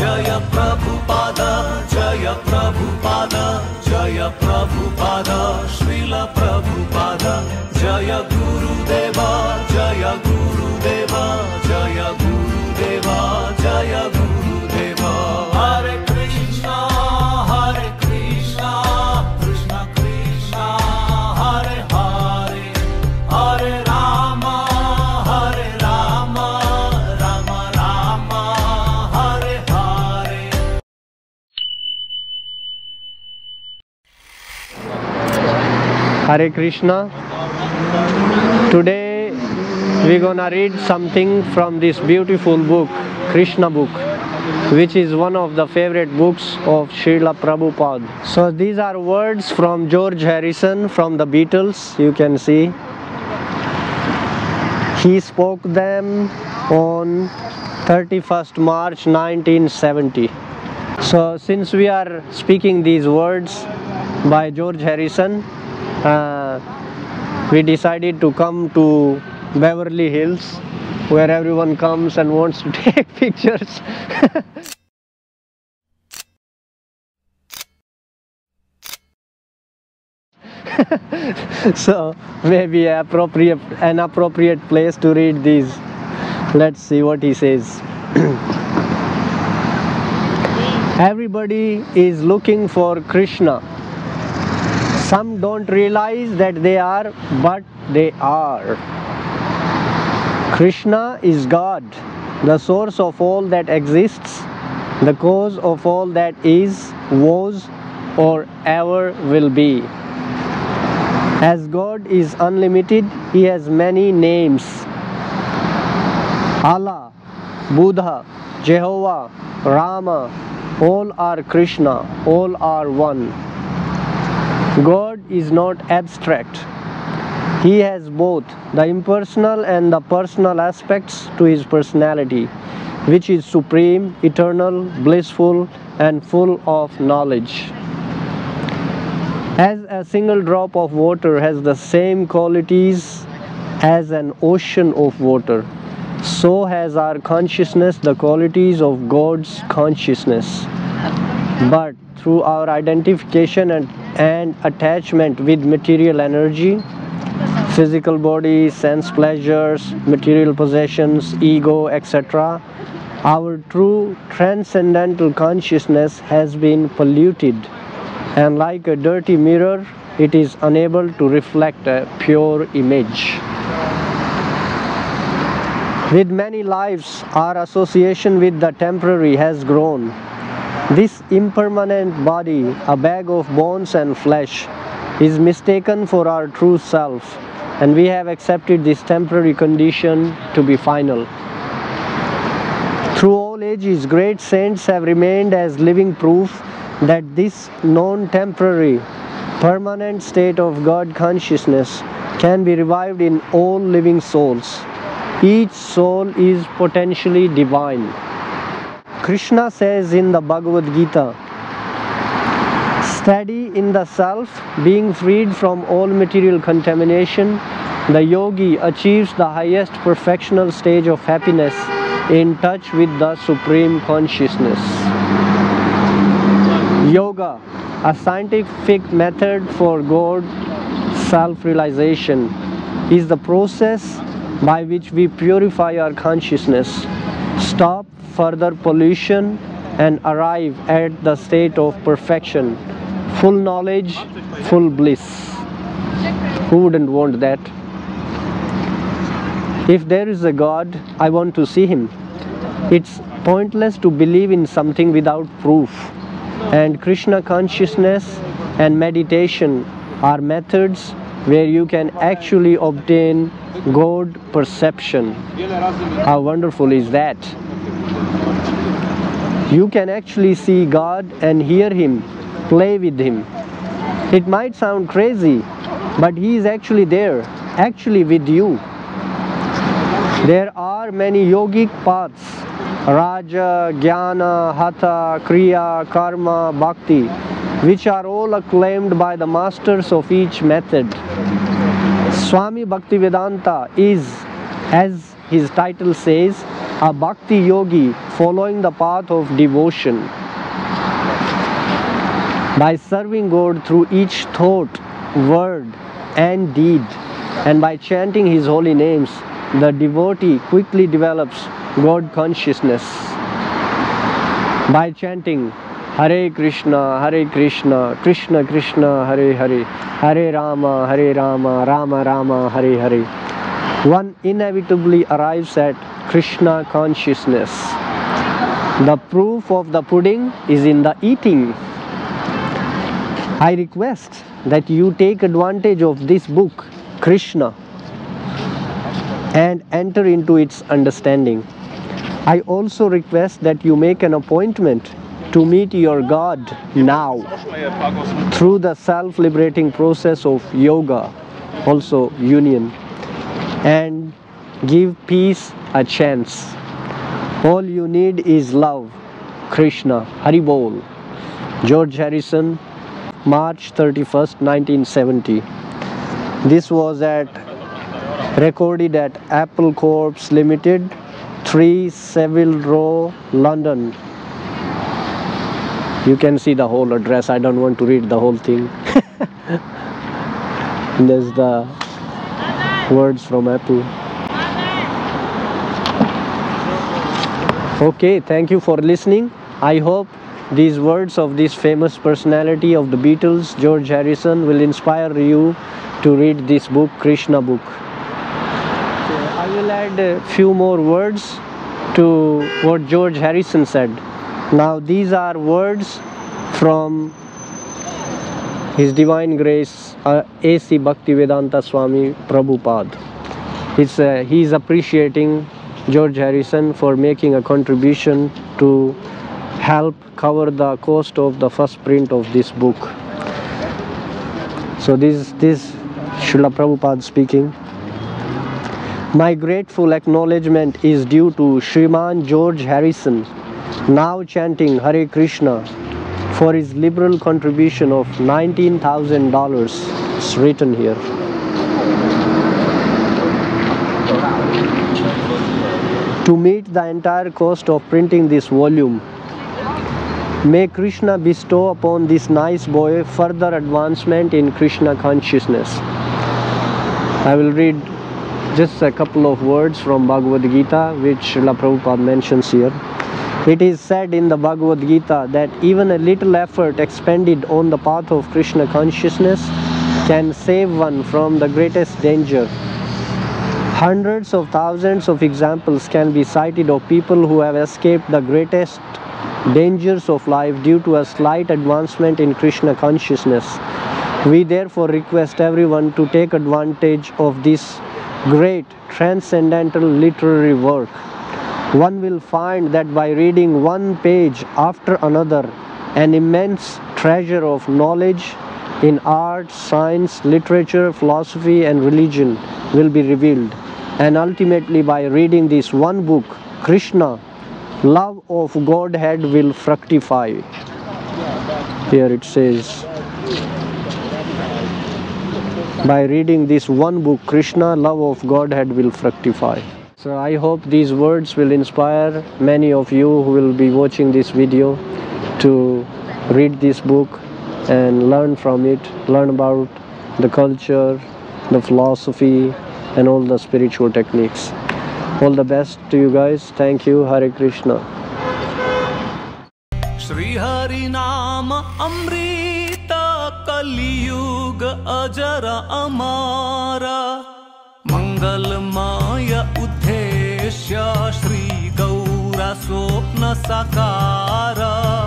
Jaya Prabhupada, Jaya Prabhupada, Jaya Prabhupada, Srila Prabhupada, Jaya Gurudeva, Jaya Gurudeva, Jaya Gurudeva, Jaya Gurudeva. Hare Krishna, Krishna Krishna, Hare Hare, Hare Rama, Rama Rama, Hare Hare. Hare Krishna. Today we're gonna read something from this beautiful book, Krishna book, which is one of the favorite books of Srila Prabhupada. So these are words from George Harrison from the Beatles, you can see. He spoke them on 31st March 1970. So since we are speaking these words by George Harrison, we decided to come to Beverly Hills, where everyone comes and wants to take pictures. So maybe an appropriate place to read these. Let's see what he says. Everybody is looking for Krishna. Some don't realize that they are, but they are. Krishna is God, the source of all that exists, the cause of all that is, was, or ever will be. As God is unlimited, He has many names. Allah, Buddha, Jehovah, Rama, all are Krishna, all are one. God is not abstract. He has both the impersonal and the personal aspects to His personality, which is supreme, eternal, blissful, and full of knowledge. As a single drop of water has the same qualities as an ocean of water, so has our consciousness the qualities of God's consciousness. But through our identification and attachment with material energy, physical body, sense pleasures, material possessions, ego, etc., our true transcendental consciousness has been polluted, and like a dirty mirror, it is unable to reflect a pure image. With many lives, our association with the temporary has grown. This impermanent body, a bag of bones and flesh, is mistaken for our true self, and we have accepted this temporary condition to be final. Through all ages, great saints have remained as living proof that this non-temporary, permanent state of God consciousness can be revived in all living souls. Each soul is potentially divine. Krishna says in the Bhagavad Gita, "Steady in the self, being freed from all material contamination, the yogi achieves the highest perfectional stage of happiness in touch with the Supreme Consciousness." Yoga, a scientific method for God self-realization, is the process by which we purify our consciousness, stop further pollution, and arrive at the state of perfection, full knowledge, full bliss. Who wouldn't want that? If there is a God, I want to see Him. It's pointless to believe in something without proof. And Krishna consciousness and meditation are methods where you can actually obtain God perception. How wonderful is that? You can actually see God and hear Him, play with Him. It might sound crazy, but He is actually there, actually with you. There are many yogic paths: Raja, Jnana, Hatha, Kriya, Karma, Bhakti, which are all acclaimed by the masters of each method. Swami Bhaktivedanta is, as his title says, a bhakti yogi following the path of devotion. By serving God through each thought, word, and deed, and by chanting His holy names, the devotee quickly develops God consciousness. By chanting Hare Krishna, Krishna Krishna, Hare Hare, Hare Rama, Rama Rama, Hare Hare, one inevitably arrives at Krishna consciousness. The proof of the pudding is in the eating. I request that you take advantage of this book, Krishna, and enter into its understanding. I also request that you make an appointment to meet your God now through the self-liberating process of yoga, also union, and give peace a chance. All you need is love. Krishna. Hari Bol. George Harrison, March 31st, 1970. This was recorded at Apple Corps Limited, 3 Savile Row, London. You can see the whole address. I don't want to read the whole thing. There's the words from Apple. Okay, thank you for listening. I hope these words of this famous personality of the Beatles, George Harrison, will inspire you to read this book, Krishna book. I will add a few more words to what George Harrison said. Now these are words from His Divine Grace A.C. Bhaktivedanta Swami Prabhupada. He is appreciating George Harrison for making a contribution to help cover the cost of the first print of this book. So this Srila Prabhupada speaking. My grateful acknowledgement is due to Shriman George Harrison, now chanting Hare Krishna, for his liberal contribution of $19,000. It's written here. To meet the entire cost of printing this volume, may Krishna bestow upon this nice boy further advancement in Krishna consciousness. I will read just a couple of words from Bhagavad Gita, which Srila Prabhupada mentions here. It is said in the Bhagavad Gita that even a little effort expended on the path of Krishna consciousness can save one from the greatest danger. Hundreds of thousands of examples can be cited of people who have escaped the greatest dangers of life due to a slight advancement in Krishna consciousness. We therefore request everyone to take advantage of this great transcendental literary work. One will find that by reading one page after another, an immense treasure of knowledge in art, science, literature, philosophy, and religion will be revealed. And ultimately, by reading this one book, Krishna, love of Godhead will fructify. Here it says, by reading this one book, Krishna, love of Godhead will fructify. So I hope these words will inspire many of you who will be watching this video to read this book and learn from it, learn about the culture, the philosophy, and all the spiritual techniques. All the best to you guys. Thank you. Hare Krishna. Shri Hari Nama Amrita Kaliyug Ajara Amara Mangalmaya Uddeshya Shri Gaura Swapna Sakara.